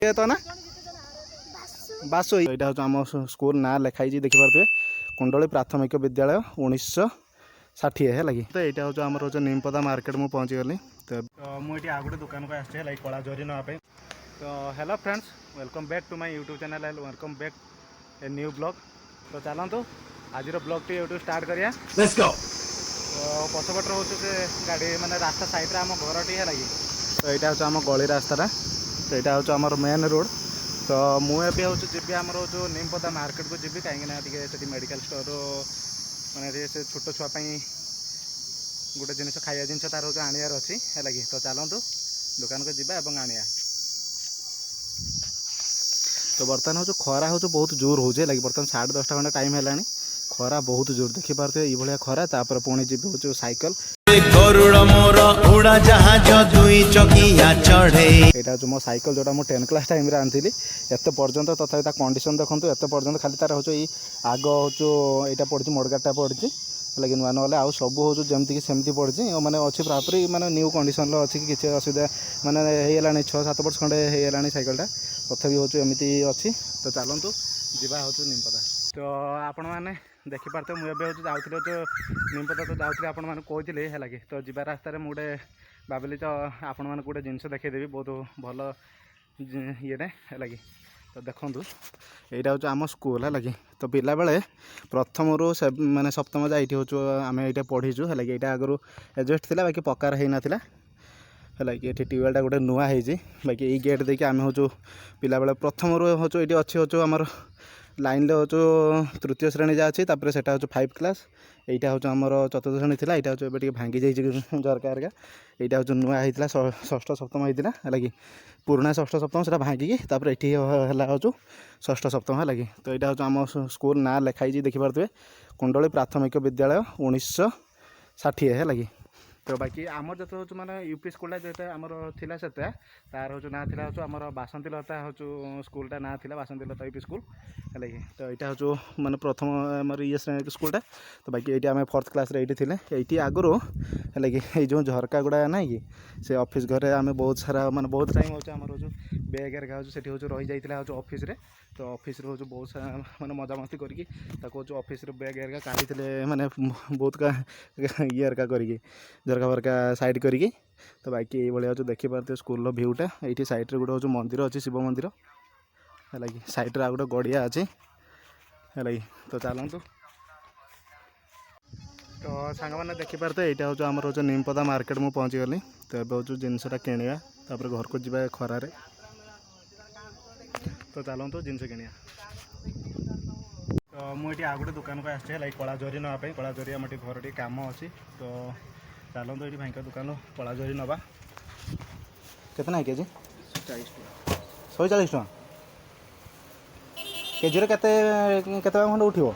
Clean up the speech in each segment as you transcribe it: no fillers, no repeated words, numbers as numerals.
ये तो ना बासु यहाँ हूँ आम स्कूल ना लिखाई देखिपे कुंडली प्राथमिक विद्यालय 1960 है लगी। तो यहाँ हूँ आम हूँ नीमपदा मार्केट मुझे पहुँची गली। तो मुझे आउ गोटे दुकान को आसी लाइक कला जरी नापी। तो hello friends, welcome back to my YouTube channel and welcome back a new blog. तो चलतु आज ब्लॉग टी यूट्यूब स्टार्ट करिया। Let's go. तो पछपटे हूँ से गाड़ी माने रास्ता साइड आम घर टी है लगी। तो यहाँ हूँ आम गली रास्ता। तो यहाँ हूँ आम मेन रोड। तो मुझे हूँ जी आम जो नीमपदा मार्केट को जी कहीं मेडिकल स्टोर मैंने से छोट छुआपाई गोटे जिन खाया जिन तार हूँ आनियार अच्छी है लगी। तो चलतु दुकान को जीवा एवं आनिया। तो बर्तमान हूँ खरा हूँ बहुत जोर हो लगे। बर्तमान 10:30 खंडे टाइम है खरा बहुत जोर देखी पारे ये खरा। तापर पुणी जी हूँ साइकिल यहाँ हूँ मो साइकिल जोटा मुझे 10 क्लास टाइम आनी एत पर्यंत तथा कंडीशन देखो एत पर्यंत खाली तार हूँ आग हूँ यहाँ पड़ी मोड़गाटा पड़ी लगे नुआ ना आउ सब हूँ जमीक सेमती पड़ी मैंने अच्छी प्रापरी माने न्यू कंडीशन अच्छी कि किसी असुविधा माने 6-7 वर्ष खंडे होगा साइकिलटा तथापि हूँ एमती अच्छी। तो चलतु जीवा हूँ नीमपदा। तो आपण मैंने देखिपारे मुझे हूँ जाऊँगी जो नीमपदा तो जाऊँगी आपण मैंने कहते है लगे। तो जीवा रास्तार मुझे भाविली तो आपण मैंने गोटे जिनस देखदेवी बहुत भल ये लगे। तो देखूँ यहाँ हूँ आम स्कूल है लगे। तो पिला बेले प्रथम रू माने सप्तम जाए ये हूँ आम ये पढ़ीचु है लगे। यहाँ आगु एडजस्ट थी बाकी पकार हो नाला है लगे। ये ट्यूबवेलटा गोटे नुआ है बाकी ये गेट देखिए आम हूँ पिला बेले प्रथम रू हूँ ये अच्छी हूँ आमर लाइन ले हूँ तृतीय श्रेणी जहाँ अच्छी तापर से हूँ 5 क्लास। यहाँ हूँ आमर 4th श्रेणी थी यहाँ हूँ ए भांगी जाइए झरका हरिका। यहाँ हूँ नुआ होता 6ष्ठ सप्तम होता है लगे। पुराना 6ष्ठ सप्तम से भांगिकी तापर ये हूँ 6ष्ठ सप्तम है लगे। तो यहाँ हूँ आम स्कूल ना लिखाई देखिपे कुंडली प्राथमिक विद्यालय 1960 है लगे। तो बाकी आमर जो हूँ मैंने यूपी स्कूल जो आमर थिला से तार हूँ ना था हूँ आमर बासंती लता हूँ स्कूलटा ना था बासंती लता यूपी स्कूल है लगे। तो यहाँ हूँ मैंने प्रथम आमर ये श्रेणी स्कूलटा। तो बाकी ये आम 4th क्लास ये थे आगु है लगे। ये जो झरका गुड़ा ना कि से ऑफिस घरे आम बहुत सारा माने बहुत टाइम हो आमर हूँ बैग हेरिका हूँ से रही जाइए हूँ ऑफिस रे। तो ऑफिस हूँ बहुत सारा माने मजामस्ती करके ऑफिस बैग हेरिका काढ़ी माने बहुत का ये हेरिका करके झरका फरका साइड करके। तो बाकी ये हूँ देखिपे स्कूल भ्यूटा ये साइड गोटे हूँ मंदिर अच्छी शिव मंदिर है लगे। साइड आ गोटे गड़िया अच्छी है लगे। तो चलतु तो सांग मैंने देखिपारे यहाँ हूँ आमर हूँ नीमपदा मार्केट मुझे पहुँची गली। तो ये हूँ जिनसा किणवा तापर घर को जा खरारे। तो चलतु जिनस कि तो मुझे आ गोटे दुकान को आसी लाइक कला जरी नापी कला जरी आम घर टी कम अच्छी। तो चलतु ये भाई दुकान कला जरी नवा केतना है केजी 140 टका केजी रे केते खंडे उठिबो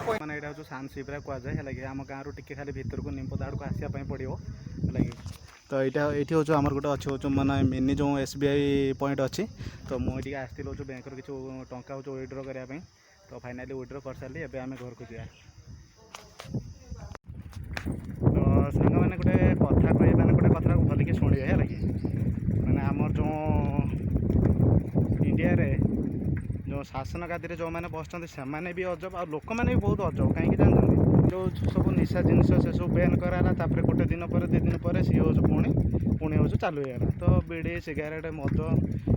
मैंने यहाँ हूँ सानसिप्रा कहुए है आम गाँव टिके खाली भितर को नीमपदा आड़ को आसापी पड़ो लगे। तो ये हूँ आमर गोटे अच्छी हूँ मैंने मिनी जो SBI पॉइंट अच्छी। तो मुझे आसती हूँ बैंक किसी टाँचा हूँ विड्रो करने। तो फाइनाली विड्रो कर सारी एवं आम घर को जा। तो सांग मैंने गोटे कथा कह मैंने गोटे कथा भल कि शुणे है लगे। मैंने आमर जो इंडिया रे जो शासन गादी जो मैंने बसते से भी अजब और लोक मैंने भी बहुत अजब कहीं जानते जो सब निशा जिनस से सब बैन कराला। तापर गोटे दिन पर 2 दिन पर सी हूँ पुणी हूँ चालू होगा। तो बीड़ी सिगारेट मद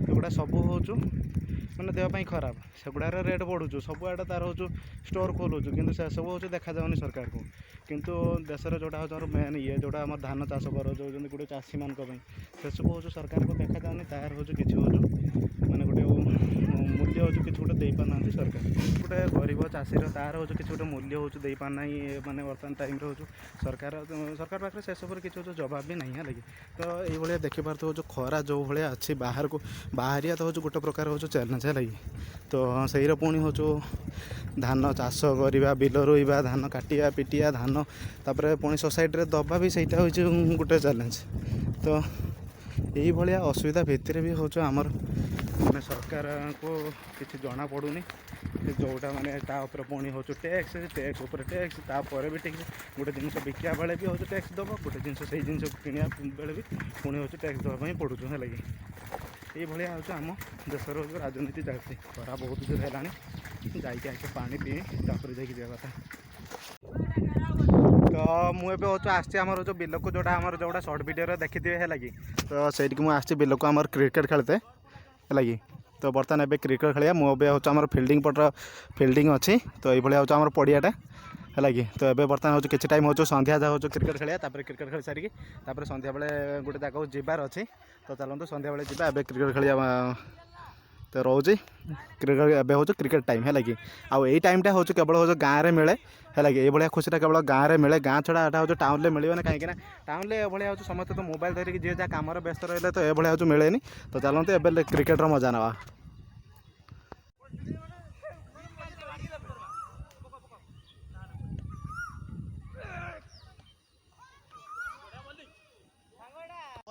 एगुड़ा सब हूँ मैंने देहपाई खराब सेगुड़ार रेट बढ़ुचु सबुआड़े तार हूँ स्टोर खोलुचु कि से सब हूँ देखा जाऊनी सरकार को। किंतु देशर जोटा हूँ मेन ये जोटा आम धान चाष कर जो गोटे चाषी मान से सब हूँ सरकार को देखा जाऊनी तार हूँ कि मैंने गोटे मूल्य हूँ कि गोटे दे पाना सरकार गोटे गरीब चाषीर तार हूँ कि गोटे मूल्य हूँ दे पाना मैंने बर्तमान टाइम हूँ सरकार पाखे से सब किसी हूँ जवाब भी नहीं है लगे। तो ये देखिपारे हूँ खरा जो भाया अच्छी बाहर को बाहरिया तो हूँ गोटे प्रकार हूँ चैलेंज है लगे। तो सही पुणी हूँ धान चाष करवा बिल रोवा धान काटिया पिटिया धान तापर पुणी सोसाइटी दबा भी सहीटा हूँ गोटे चैलेंज। तो यही भाया असुविधा भितर भी हूँ आमर मैंने सरकार को किसी जना पड़ूनी जोटा माने पुणी हूँ टैक्स टैक्स टैक्स तापर भी ठीक गोटे जिन बिका बेले भी हूँ टैक्स दब गोटे जिन से जिन किणा बेले भी पुणी हूँ टैक्स देवाई पड़ू है लगे ये हूँ आम देशर जो राजनीति चलती खरा बहुत जोर है जाइए आगे पानी पी तापर जाकि दिया कथा तो मुझे हूँ आमर जो बिल को जोटा आमर जोटा सर्ट वीडियो देखी थे है लगी तो सही मुझे बिल को आमर क्रिकेट खेलते है लगी तो बर्तमान एवं क्रिकेट खेलिया मुझे हूँ आम फिल्डिंग पटर फिल्डिंग अच्छी तो ये हूँ आम पड़ियाटा है लगी तो ये बर्तमान हूँ किसी टाइम हूँ संध्या हूँ क्रिकेट खेलिया क्रिकेट खेल सारिकी संध्या बेले गोटे जगह जीवार अच्छी तो चलते संध्या बेले जा क्रिकेट खेलिया तो रोचे क्रिकेट एवं हूँ क्रिकेट टाइम है लगी आउ यही टाइमटा हूँ केवल हूँ गाँव में मिले है लगे ये खुशीटा केवल गाँव में मिले गाँ छड़ा यहाँ हूँ टाउन में मिले कहीं टाउन में ये हूँ समस्त तो मोबाइल धरिकी जी जहाँ कम व्यस्त रही तो ये हूँ मिले तो चलते एवं क्रिकेटर मजा नवा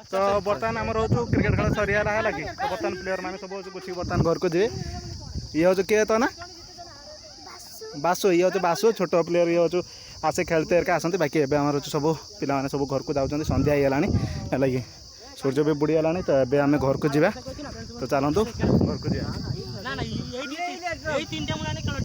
तो बर्तमान आम हूँ क्रिकेट खेल सरीगला है लगी तो बर्तमान प्लेयर मैंने सब गुछी बर्तमान घर को जी ये हूँ किए तो ना बासु ये हूँ बासु छोट प्लेयर ये हूँ आसे खेलते आसते बाकी एवं आम सब पाने सब घर को जाऊँ संध्या होगा है लगी सूर्य भी बुड़ी गलानी तो एवं आम घर को जा तो चलतु घर को जा